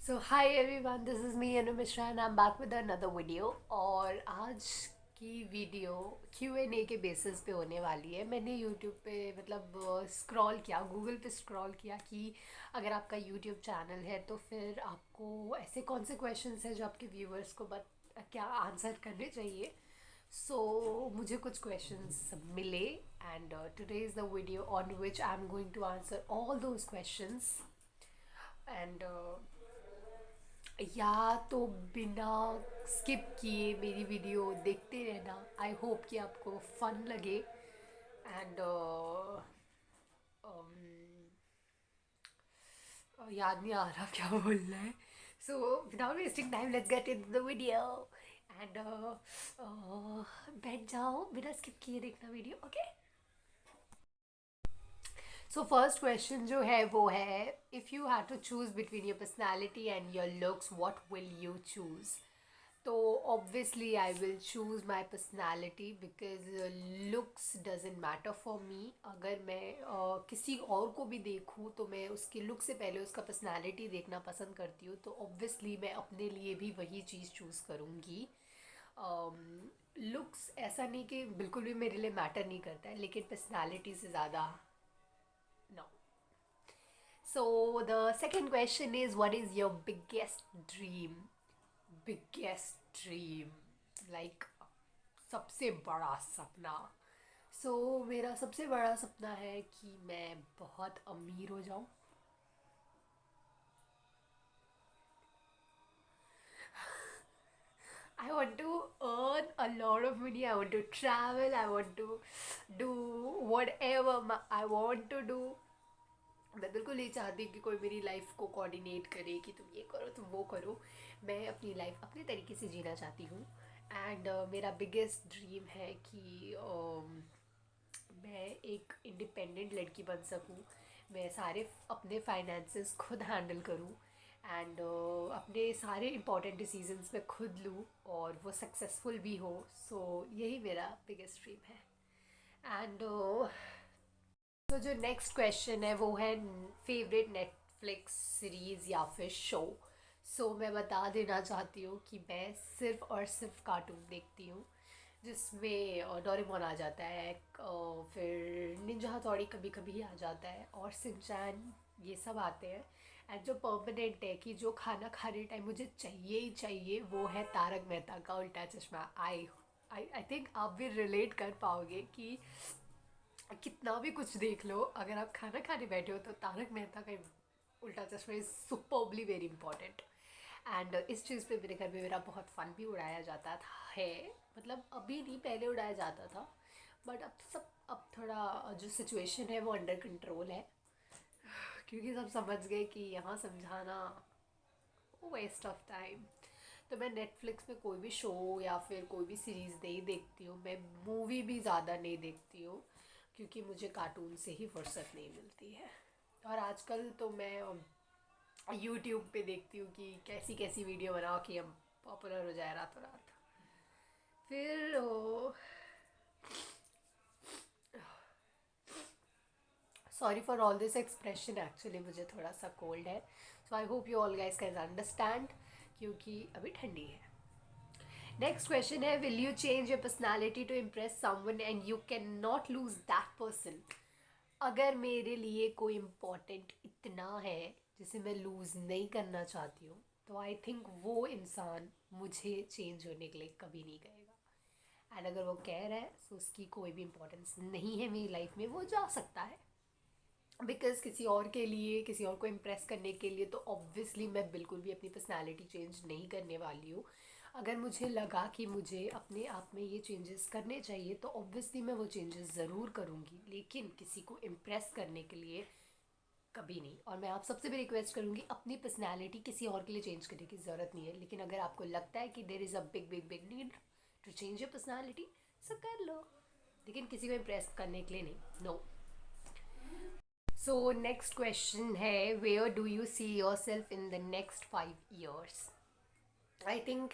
So hi everyone, this is me Anu Mishra and I am back with another video. और आज की video Q&A के basis पे होने वाली है। मैंने यूट्यूब पे स्क्रॉल किया, गूगल पे स्क्रॉल किया कि अगर आपका यूट्यूब चैनल है तो फिर आपको ऐसे कौन से क्वेश्चंस हैं जो आपके व्यूअर्स को क्या आंसर करने चाहिए। मुझे कुछ क्वेश्चंस मिले and today is the video on which I am going to answer all those questions. And या तो बिना स्किप किए मेरी वीडियो देखते रहना। आई होप कि आपको फन लगे एंड याद नहीं आ रहा क्या बोलना है। So without wasting time let's get in the video and बैठ जाओ, बिना स्किप किए देखना video, okay. So first question जो है वो है, if you had to choose between your personality and your looks what will you choose. तो obviously I will choose my personality because looks doesn't matter for me. अगर मैं किसी और को भी देखूँ तो मैं उसके लुक से पहले उसका पर्सनैलिटी देखना पसंद करती हूँ, तो ऑब्वियसली मैं अपने लिए भी वही चीज़ चूज़ करूँगी। लुक्स ऐसा नहीं कि बिल्कुल भी मेरे लिए मैटर नहीं करता है, लेकिन पर्सनैलिटी से ज़्यादा no. So the second question is, what is your biggest dream? Biggest dream, like सबसे बड़ा सपना। मेरा सबसे बड़ा सपना है कि मैं बहुत अमीर हो जाऊं। I want to earn a lot of money. I want to travel. I want to do whatever I want to do. मैं बिल्कुल नहीं चाहती कि कोई मेरी लाइफ को कोऑर्डिनेट करे कि तुम ये करो तुम वो करो। मैं अपनी लाइफ अपने तरीके से जीना चाहती हूँ। एंड मेरा बिगेस्ट ड्रीम है कि मैं एक इंडिपेंडेंट लड़की बन सकूँ। मैं सारे अपने फाइनेंसेस खुद हैंडल करूँ एंड अपने सारे इम्पोर्टेंट डिसीजंस मैं खुद लूँ और वो सक्सेसफुल भी हो। यही मेरा बिगेस्ट ड्रीम है। एंड तो जो नेक्स्ट क्वेश्चन है वो है फेवरेट नेटफ्लिक्स सीरीज़ या फिर शो। मैं बता देना चाहती हूँ कि मैं सिर्फ और सिर्फ कार्टून देखती हूँ, जिसमें डोरेमोन आ जाता है, फिर निंजा हथौड़ी कभी कभी आ जाता है, और सिंचैन, ये सब आते हैं। एंड जो परमानेंट है कि जो खाना खाने टाइम मुझे चाहिए ही चाहिए, वो है तारक मेहता का उल्टा चश्मा। आई आई आई थिंक आप भी रिलेट कर पाओगे कि कितना भी कुछ देख लो, अगर आप खाना खाने बैठे हो तो तारक मेहता का उल्टा चश्मा is superbly very important. And इस चीज़ पे मेरे घर में मेरा बहुत फ़न भी उड़ाया जाता था है। अभी नहीं, पहले उड़ाया जाता था, बट अब थोड़ा जो सिचुएशन है वो अंडर कंट्रोल है, क्योंकि सब समझ गए कि यहाँ समझाना वेस्ट ऑफ टाइम। तो मैं नेटफ्लिक्स में कोई भी शो या फिर कोई भी सीरीज़ नहीं देखती हूँ। मैं मूवी भी ज़्यादा नहीं देखती हूँ, क्योंकि मुझे कार्टून से ही फुर्सत नहीं मिलती है। और आजकल तो मैं यूट्यूब पे देखती हूँ कि कैसी कैसी वीडियो बनाओ कि हम पॉपुलर हो जाए रातों रात। फिर sorry for all this expression, actually मुझे थोड़ा सा कोल्ड है। I hope you all guys can understand, क्योंकि अभी ठंडी है। नेक्स्ट क्वेश्चन है, will you change your personality to impress someone and you can not lose that person. अगर मेरे लिए कोई इम्पोर्टेंट इतना है जिसे मैं लूज़ नहीं करना चाहती हूँ, तो आई थिंक वो इंसान मुझे चेंज होने के लिए कभी नहीं कहेगा। एंड अगर वो कह रहा है तो उसकी कोई भी इम्पोर्टेंस नहीं है मेरी लाइफ में, वो जा सकता है। बिकॉज किसी और के लिए, किसी और को इम्प्रेस करने के लिए तो ऑब्वियसली मैं बिल्कुल भी अपनी पर्सनैलिटी चेंज नहीं करने वाली हूँ। अगर मुझे लगा कि मुझे अपने आप में ये चेंजेस करने चाहिए तो ऑब्वियसली मैं वो चेंजेस ज़रूर करूँगी, लेकिन किसी को इम्प्रेस करने के लिए कभी नहीं। और मैं आप सबसे भी रिक्वेस्ट करूँगी, अपनी पर्सनैलिटी किसी और के लिए चेंज करने की ज़रूरत नहीं है, लेकिन अगर आपको लगता है कि there is a big big big need to change your personality, so कर लो, लेकिन किसी को इम्प्रेस करने के लिए नहीं, नो। नेक्स्ट क्वेश्चन है, where do you see yourself in the next 5 years। I think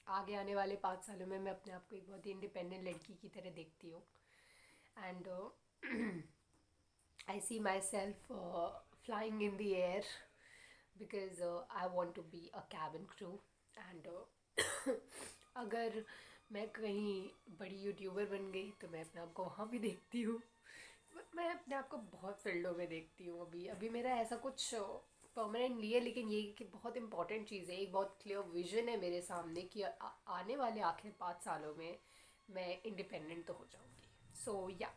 आगे आने वाले 5 सालों में मैं अपने आप को एक बहुत ही इंडिपेंडेंट लड़की की तरह देखती हूँ। And I see myself flying in the air, because I want to be a cabin crew and अगर मैं कहीं बड़ी यूट्यूबर बन गई तो मैं अपने आप को वहाँ भी देखती हूँ। मैं अपने आप को बहुत फील्डों में देखती हूँ। अभी अभी मेरा ऐसा कुछ परमानेंट नहीं है, लेकिन ये कि बहुत इंपॉर्टेंट चीज़ है, एक बहुत क्लियर विजन है मेरे सामने कि आने वाले आखिर 5 सालों में मैं इंडिपेंडेंट तो हो जाऊँगी। सो या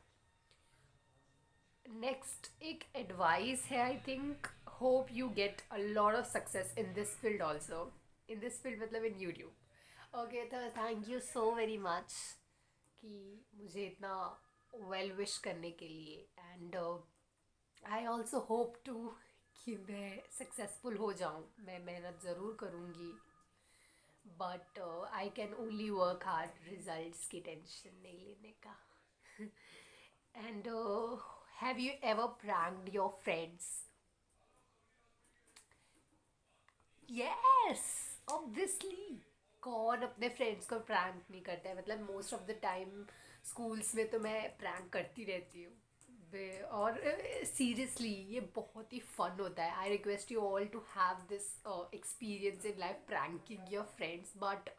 नेक्स्ट एक एडवाइस है, I think hope you get a lot of success in this field also, in this field मतलब इन यूट्यूब। ओके, तो thank you so very much कि मुझे इतना वेल विश करने के लिए। And I also hope to कि मैं सक्सेसफुल हो जाऊँ। मैं मेहनत ज़रूर करूँगी, but I can only work hard, results की टेंशन नहीं लेने का। And have you ever pranked your friends? Yes, obviously. कौन अपने फ्रेंड्स को प्रैंक नहीं करता है? मतलब most of the time schools में तो मैं प्रैंक करती रहती हूँ। और सीरियसली ये बहुत ही फन होता है। I request you all to have this experience in life, pranking your friends, but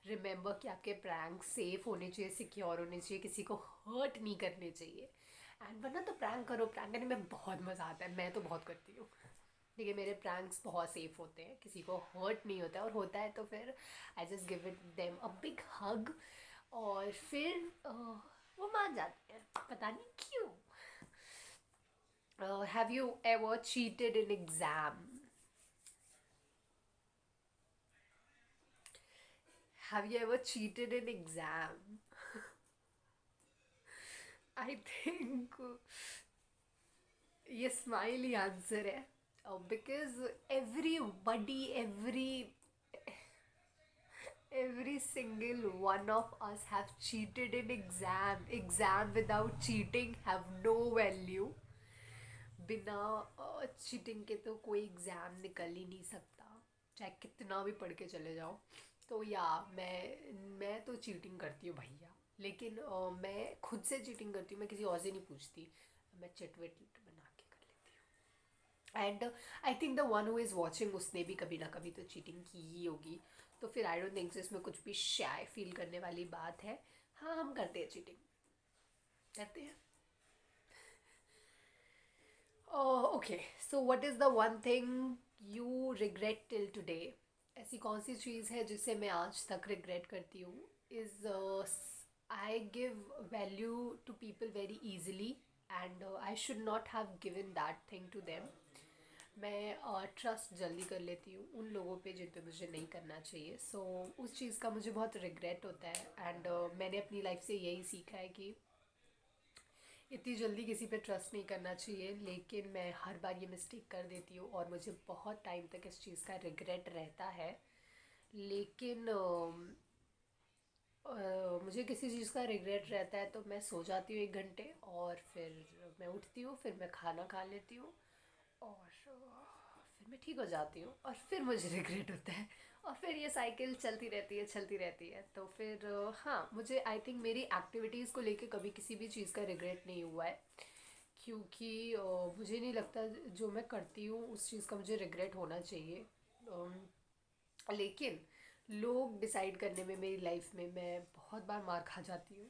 remember कि आपके प्रैंक सेफ होने चाहिए, सिक्योर होने चाहिए, किसी को हर्ट नहीं करने चाहिए। एंड वरना तो प्रैंक करो, प्रैंक करने में बहुत मज़ा आता है, मैं तो बहुत करती हूँ। देखिए मेरे प्रैंक्स बहुत सेफ होते हैं, किसी को हर्ट नहीं होता है, और होता है तो फिर I just give it them a big हग, और फिर वो मान जाते हैं, पता नहीं क्यों। Have you ever cheated in exam? Have you ever cheated in exam? I think ये स्माइली आंसर है, because everybody, every single one of us have cheated in exam without cheating have no value। बिना cheating के तो कोई exam निकल ही नहीं सकता, चाहे कितना भी पढ़ के चले जाओ। तो या मैं तो चीटिंग करती हूँ भैया, लेकिन मैं खुद से चीटिंग करती हूँ, मैं किसी और से नहीं पूछती, मैं चिट विट बना के कर लेती हूँ। And I think the one who is watching उसने भी कभी ना कभी तो चीटिंग की ही होगी, तो फिर आई डोंट थिंक इसमें कुछ भी शाय फील करने वाली बात है। हाँ, हम करते हैं, चीटिंग करते हैं। Okay, so what is the one thing you regret till today? ऐसी कौन सी चीज़ है जिसे मैं आज तक रिग्रेट करती हूँ? Is I give value to people very easily, and I should not have given that thing to them. मैं ट्रस्ट जल्दी कर लेती हूँ उन लोगों पे जिन पे मुझे नहीं करना चाहिए। सो उस चीज़ का मुझे बहुत रिग्रेट होता है। एंड मैंने अपनी लाइफ से यही सीखा है कि इतनी जल्दी किसी पे ट्रस्ट नहीं करना चाहिए, लेकिन मैं हर बार ये मिस्टेक कर देती हूँ और मुझे बहुत टाइम तक इस चीज़ का रिग्रेट रहता है। लेकिन मुझे किसी चीज़ का रिग्रेट रहता है तो मैं सो जाती हूँ 1 घंटे, और फिर मैं उठती हूँ, फिर मैं खाना खा लेती हूँ, और फिर मैं ठीक हो जाती हूँ, और फिर मुझे रिग्रेट होता है, और फिर ये साइकिल चलती रहती है, चलती रहती है। तो फिर हाँ, मुझे आई थिंक मेरी एक्टिविटीज़ को लेके कभी किसी भी चीज़ का रिग्रेट नहीं हुआ है, क्योंकि मुझे नहीं लगता जो मैं करती हूँ उस चीज़ का मुझे रिग्रेट होना चाहिए। लेकिन लोग डिसाइड करने में मेरी लाइफ में मैं बहुत बार मार खा जाती हूँ।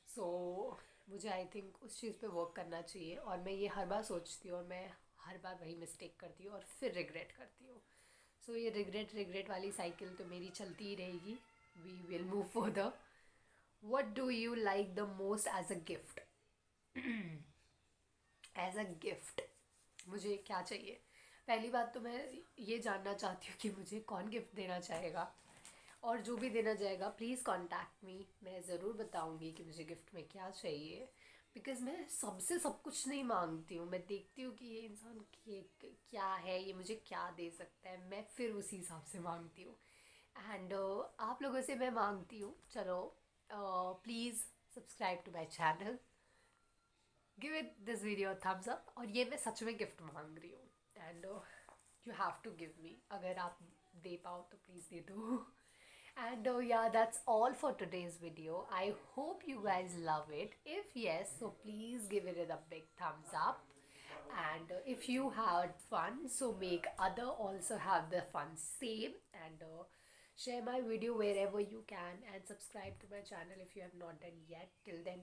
सो मुझे आई थिंक उस चीज़ पे वर्क करना चाहिए, और मैं ये हर बार सोचती हूँ, और मैं हर बार वही मिस्टेक करती हूँ और फिर रिग्रेट करती हूँ। सो ये रिग्रेट रिग्रेट वाली साइकिल तो मेरी चलती ही रहेगी। We will move further. What do you like the most as a gift? As a gift मुझे क्या चाहिए? पहली बात तो मैं ये जानना चाहती हूँ कि मुझे कौन गिफ्ट देना चाहेगा, और जो भी देना चाहेगा प्लीज़ कॉन्टैक्ट मी, मैं ज़रूर बताऊँगी कि मुझे गिफ्ट में क्या चाहिए। बिकॉज़ मैं सबसे सब कुछ नहीं मांगती हूँ, मैं देखती हूँ कि ये इंसान क्या है, ये मुझे क्या दे सकता है, मैं फिर उसी हिसाब से मांगती हूँ। एंड आप लोगों से मैं मांगती हूँ, चलो please subscribe to my channel, give it this video thumbs up, और ये मैं सच में गिफ्ट मांग रही हूँ। And you have to give me, अगर आप दे पाओ तो प्लीज़ दे दो। And yeah, that's all for today's video. I hope you guys love it. If yes, so please give it a big thumbs up. And if you had fun, so make other also have the fun same. And share my video wherever you can, and subscribe to my channel if you have not done yet. Till then,